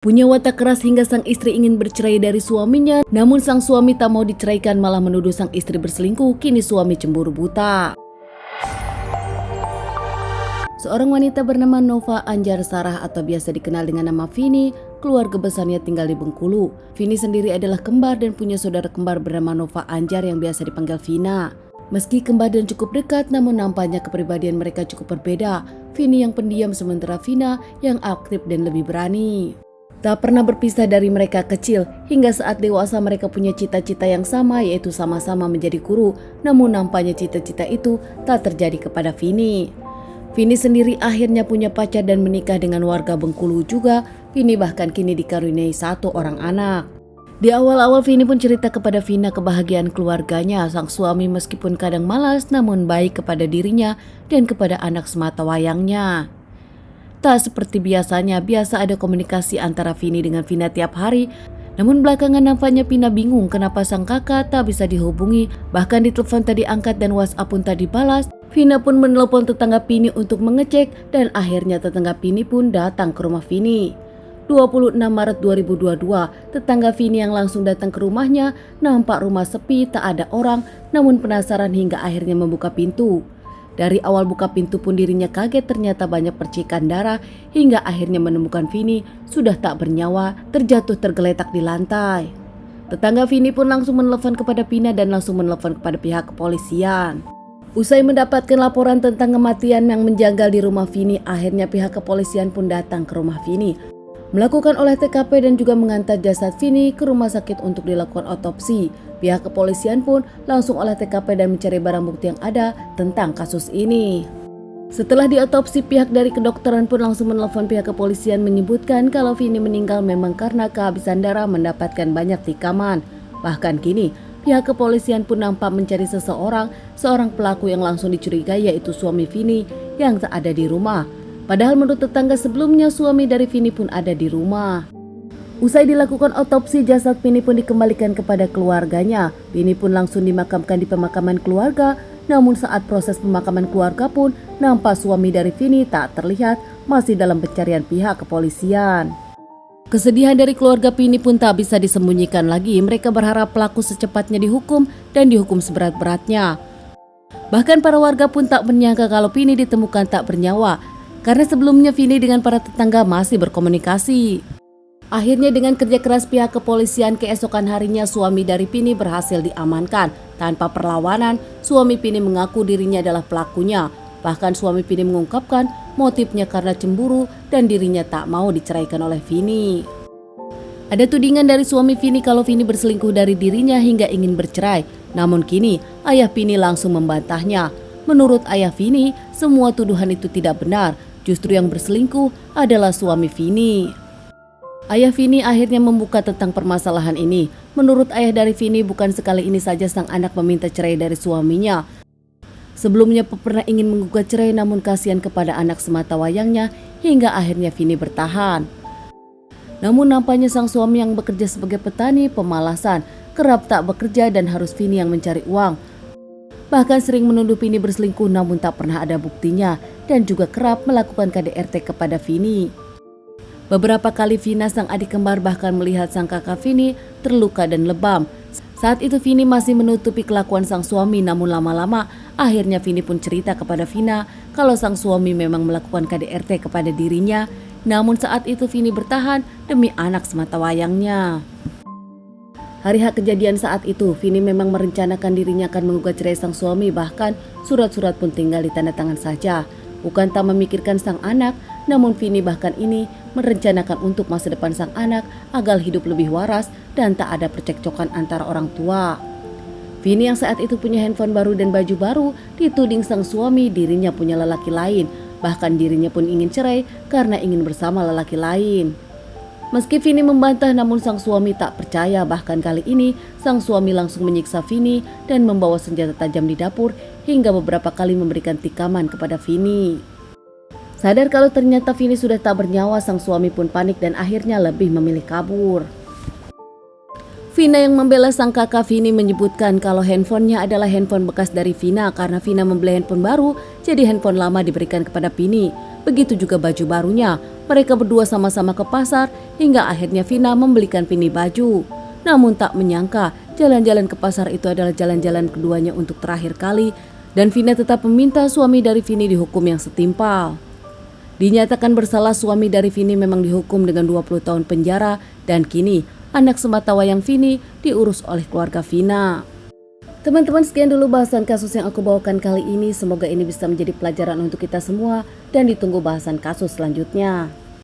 Punya watak keras hingga sang istri ingin bercerai dari suaminya, namun sang suami tak mau diceraikan malah menuduh sang istri berselingkuh. Kini suami cemburu buta. Seorang wanita bernama Nova Anjar Sarah atau biasa dikenal dengan nama Vini, keluarga besarnya tinggal di Bengkulu. Vini sendiri adalah kembar dan punya saudara kembar bernama Nova Anjar yang biasa dipanggil Vina. Meski kembar dan cukup dekat, namun nampaknya kepribadian mereka cukup berbeda. Vini yang pendiam sementara Vina yang aktif dan lebih berani. Tak pernah berpisah dari mereka kecil, hingga saat dewasa mereka punya cita-cita yang sama, yaitu sama-sama menjadi guru. Namun nampaknya cita-cita itu tak terjadi kepada Vini. Vini sendiri akhirnya punya pacar dan menikah dengan warga Bengkulu juga. Vini bahkan kini dikaruniai 1 orang anak. Di awal-awal Vini pun cerita kepada Vina kebahagiaan keluarganya. Sang suami meskipun kadang malas namun baik kepada dirinya dan kepada anak sematawayangnya. Tak seperti biasanya, biasa ada komunikasi antara Vini dengan Vina tiap hari. Namun belakangan nampaknya Vina bingung kenapa sang kakak tak bisa dihubungi. Bahkan di telepon tak diangkat dan WhatsApp pun tak dibalas. Vina pun menelpon tetangga Vini untuk mengecek dan akhirnya tetangga Vini pun datang ke rumah Vini. 26 Maret 2022, tetangga Vini yang langsung datang ke rumahnya nampak rumah sepi, tak ada orang, namun penasaran hingga akhirnya membuka pintu. Dari awal buka pintu pun dirinya kaget, ternyata banyak percikan darah hingga akhirnya menemukan Vini sudah tak bernyawa, terjatuh tergeletak di lantai. Tetangga Vini pun langsung menelpon kepada Vina dan langsung menelpon kepada pihak kepolisian. Usai mendapatkan laporan tentang kematian yang menjanggal di rumah Vini, akhirnya pihak kepolisian pun datang ke rumah Vini, melakukan olah TKP dan juga mengantar jasad Vini ke rumah sakit untuk dilakukan otopsi. Pihak kepolisian pun langsung olah TKP dan mencari barang bukti yang ada tentang kasus ini. Setelah diotopsi, pihak dari kedokteran pun langsung menelpon pihak kepolisian menyebutkan kalau Vini meninggal memang karena kehabisan darah mendapatkan banyak tikaman. Bahkan kini pihak kepolisian pun nampak mencari seorang pelaku yang langsung dicurigai, yaitu suami Vini yang tak ada di rumah. Padahal menurut tetangga sebelumnya suami dari Vini pun ada di rumah. Usai dilakukan otopsi, jasad Vini pun dikembalikan kepada keluarganya. Vini pun langsung dimakamkan di pemakaman keluarga. Namun saat proses pemakaman keluarga pun nampak suami dari Vini tak terlihat, masih dalam pencarian pihak kepolisian. Kesedihan dari keluarga Vini pun tak bisa disembunyikan lagi. Mereka berharap pelaku secepatnya dihukum dan dihukum seberat-beratnya. Bahkan para warga pun tak menyangka kalau Vini ditemukan tak bernyawa, karena sebelumnya Vini dengan para tetangga masih berkomunikasi. Akhirnya dengan kerja keras pihak kepolisian, keesokan harinya suami dari Vini berhasil diamankan. Tanpa perlawanan, suami Vini mengaku dirinya adalah pelakunya. Bahkan suami Vini mengungkapkan motifnya karena cemburu dan dirinya tak mau diceraikan oleh Vini. Ada tudingan dari suami Vini kalau Vini berselingkuh dari dirinya hingga ingin bercerai. Namun kini ayah Vini langsung membantahnya. Menurut ayah Vini, semua tuduhan itu tidak benar. Justru yang berselingkuh adalah suami Vini. Ayah Vini akhirnya membuka tentang permasalahan ini. Menurut ayah dari Vini, bukan sekali ini saja sang anak meminta cerai dari suaminya. Sebelumnya pernah ingin menggugat cerai, namun kasihan kepada anak sematawayangnya hingga akhirnya Vini bertahan. Namun nampaknya sang suami yang bekerja sebagai petani pemalasan, kerap tak bekerja dan harus Vini yang mencari uang. Bahkan sering menuduh Vini berselingkuh namun tak pernah ada buktinya dan juga kerap melakukan KDRT kepada Vini. Beberapa kali Vina sang adik kembar bahkan melihat sang kakak Vini terluka dan lebam. Saat itu Vini masih menutupi kelakuan sang suami, namun lama-lama akhirnya Vini pun cerita kepada Vina kalau sang suami memang melakukan KDRT kepada dirinya. Namun saat itu Vini bertahan demi anak sematawayangnya. Hari H kejadian saat itu, Vini memang merencanakan dirinya akan menggugat cerai sang suami, bahkan surat-surat pun tinggal ditandatangan saja. Bukan tak memikirkan sang anak, namun Vini bahkan ini merencanakan untuk masa depan sang anak agar hidup lebih waras dan tak ada percekcokan antara orang tua. Vini yang saat itu punya handphone baru dan baju baru dituding sang suami dirinya punya lelaki lain. Bahkan dirinya pun ingin cerai karena ingin bersama lelaki lain. Meski Vini membantah, namun sang suami tak percaya. Bahkan kali ini sang suami langsung menyiksa Vini dan membawa senjata tajam di dapur hingga beberapa kali memberikan tikaman kepada Vini. Sadar kalau ternyata Vini sudah tak bernyawa, sang suami pun panik dan akhirnya lebih memilih kabur. Vina yang membela sang kakak Vini menyebutkan kalau handphonenya adalah handphone bekas dari Vina karena Vina membeli handphone baru, jadi handphone lama diberikan kepada Vini. Begitu juga baju barunya. Mereka berdua sama-sama ke pasar hingga akhirnya Vina membelikan Vini baju. Namun tak menyangka jalan-jalan ke pasar itu adalah jalan-jalan keduanya untuk terakhir kali dan Vina tetap meminta suami dari Vini dihukum yang setimpal. Dinyatakan bersalah, suami dari Vini memang dihukum dengan 20 tahun penjara dan kini anak sematawayang Vini diurus oleh keluarga Vina. Teman-teman, sekian dulu bahasan kasus yang aku bawakan kali ini. Semoga ini bisa menjadi pelajaran untuk kita semua dan ditunggu bahasan kasus selanjutnya.